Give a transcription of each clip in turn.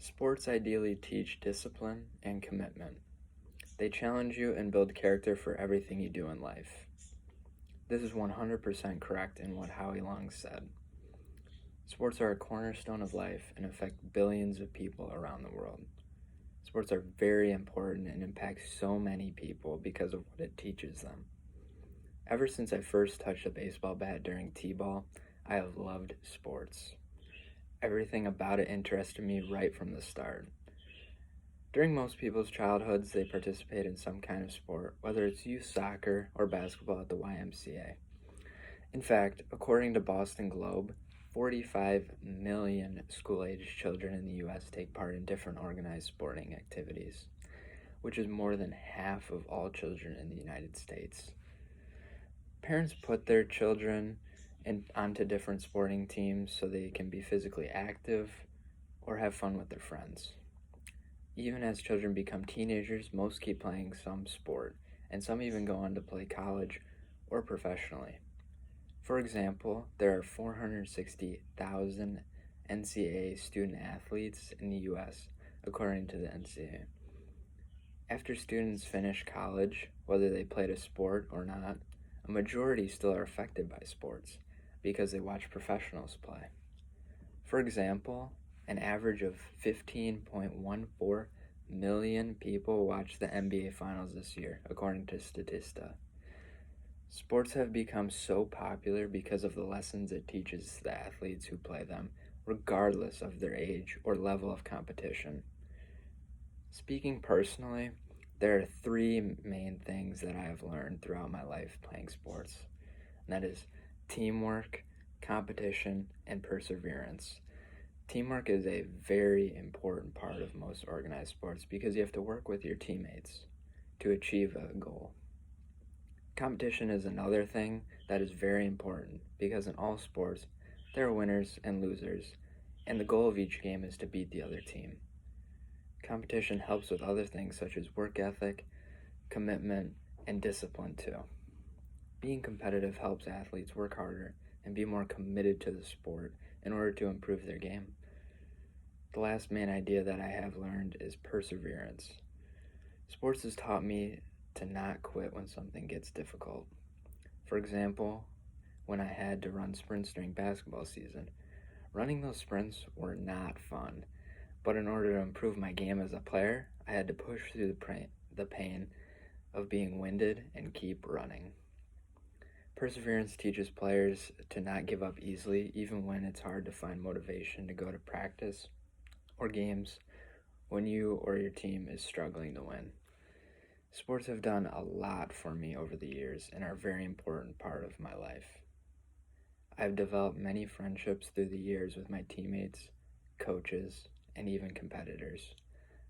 Sports ideally teach discipline and commitment. They challenge you and build character for everything you do in life. This is 100% correct in what Howie Long said. Sports are a cornerstone of life and affect billions of people around the world. Sports are very important and impact so many people because of what it teaches them. Ever since I first touched a baseball bat during T-ball, I have loved sports. Everything about it interested me right from the start. During most people's childhoods, they participate in some kind of sport, whether it's youth soccer or basketball at the YMCA. In fact, according to Boston Globe, 45 million school-aged children in the U.S. take part in different organized sporting activities, which is more than half of all children in the United States. Parents put their children onto different sporting teams so they can be physically active or have fun with their friends. Even as children become teenagers, most keep playing some sport, and some even go on to play college or professionally. For example, there are 460,000 NCAA student athletes in the U.S., according to the NCAA. After students finish college, whether they played a sport or not, a majority still are affected by sports because they watch professionals play. For example, an average of 15.14 million people watched the NBA Finals this year, according to Statista. Sports have become so popular because of the lessons it teaches the athletes who play them, regardless of their age or level of competition. Speaking personally, there are three main things that I have learned throughout my life playing sports, and that is teamwork, competition, and perseverance. Teamwork is a very important part of most organized sports because you have to work with your teammates to achieve a goal. Competition is another thing that is very important because in all sports, there are winners and losers, and the goal of each game is to beat the other team. Competition helps with other things such as work ethic, commitment, and discipline too. Being competitive helps athletes work harder and be more committed to the sport in order to improve their game. The last main idea that I have learned is perseverance. Sports has taught me to not quit when something gets difficult. For example, when I had to run sprints during basketball season, running those sprints were not fun, but in order to improve my game as a player, I had to push through the pain of being winded and keep running. Perseverance teaches players to not give up easily, even when it's hard to find motivation to go to practice or games when you or your team is struggling to win. Sports have done a lot for me over the years and are a very important part of my life. I've developed many friendships through the years with my teammates, coaches, and even competitors.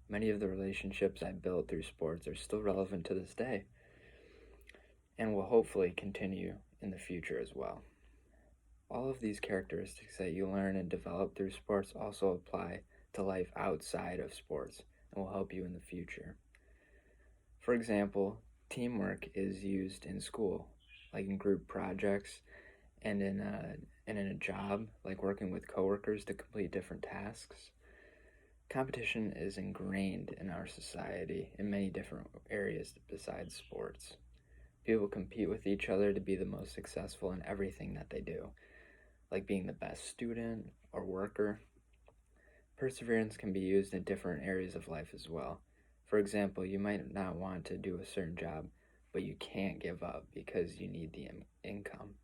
Many of the relationships I built through sports are still relevant to this day and will hopefully continue in the future as well. All of these characteristics that you learn and develop through sports also apply to life outside of sports and will help you in the future. For example, teamwork is used in school, like in group projects and in a job, like working with coworkers to complete different tasks. Competition is ingrained in our society in many different areas besides sports. People compete with each other to be the most successful in everything that they do, like being the best student or worker. Perseverance can be used in different areas of life as well. For example, you might not want to do a certain job, but you can't give up because you need the income.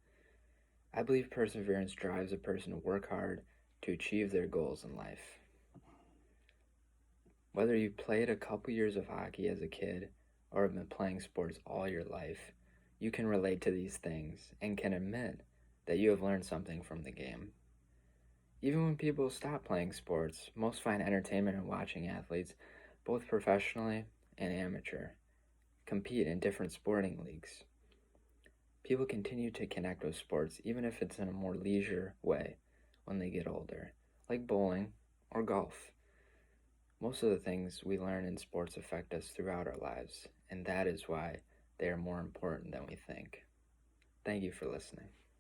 I believe perseverance drives a person to work hard to achieve their goals in life. Whether you played a couple years of hockey as a kid or have been playing sports all your life, you can relate to these things and can admit that you have learned something from the game. Even when people stop playing sports, most find entertainment in watching athletes, both professionally and amateur, compete in different sporting leagues. People continue to connect with sports even if it's in a more leisure way when they get older, like bowling or golf. Most of the things we learn in sports affect us throughout our lives, and that is why they are more important than we think. Thank you for listening.